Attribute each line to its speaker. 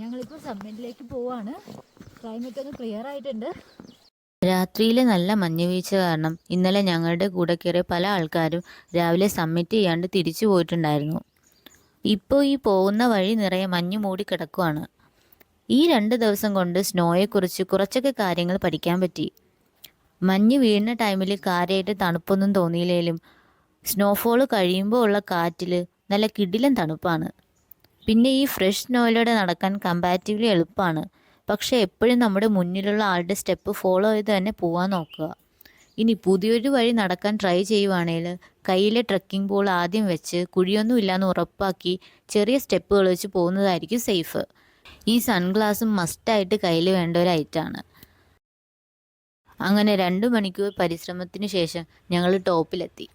Speaker 1: ഞങ്ങളിപ്പോൾ സമ്മിറ്റിലേക്ക് പോവാണ്. ക്ലൈമറ്റ് ഒന്ന് ക്ലിയർ ആയിട്ടുണ്ട്.
Speaker 2: രാത്രിയിലെ നല്ല മഞ്ഞുവീഴ്ച കാരണം ഇന്നലെ ഞങ്ങളുടെ കൂടെ കയറിയ പല ആൾക്കാരും രാവിലെ സബ്മിറ്റ് ചെയ്യാണ്ട് തിരിച്ചു പോയിട്ടുണ്ടായിരുന്നു. ഇപ്പോൾ ഈ പോകുന്ന വഴി നിറയെ മഞ്ഞ് മൂടി കിടക്കുവാണ്. ഈ 2 ദിവസം കൊണ്ട് സ്നോയെക്കുറിച്ച് കുറച്ചൊക്കെ കാര്യങ്ങൾ പഠിക്കാൻ പറ്റി. മഞ്ഞ് വീഴുന്ന ടൈമിൽ കാര്യമായിട്ട് തണുപ്പൊന്നും തോന്നിയില്ലെങ്കിലും സ്നോഫോൾ കഴിയുമ്പോൾ ഉള്ള കാറ്റിൽ നല്ല കിടിലൻ തണുപ്പാണ്. പിന്നെ ഈ ഫ്രഷ് സ്നോയിലൂടെ നടക്കാൻ കമ്പാരിറ്റീവ്ലി എളുപ്പമാണ്. പക്ഷേ എപ്പോഴും നമ്മുടെ മുന്നിലുള്ള ആളുടെ സ്റ്റെപ്പ് ഫോളോ ചെയ്ത് തന്നെ പോകാൻ നോക്കുക. ഇനി പുതിയൊരു വഴി നടക്കാൻ ട്രൈ ചെയ്യുവാണെങ്കിൽ കയ്യിലെ ട്രക്കിംഗ് പോൾ ആദ്യം വെച്ച് കുഴിയൊന്നും ഇല്ലാന്ന് ഉറപ്പാക്കി ചെറിയ സ്റ്റെപ്പുകൾ വെച്ച് പോകുന്നതായിരിക്കും സേഫ്. ഈ സൺഗ്ലാസും മസ്റ്റായിട്ട് കയ്യിൽ വേണ്ട ഒരു ഐറ്റമാണ്. അങ്ങനെ 2 മണിക്കൂർ പരിശ്രമത്തിന് ശേഷം ഞങ്ങൾ ടോപ്പിലെത്തി.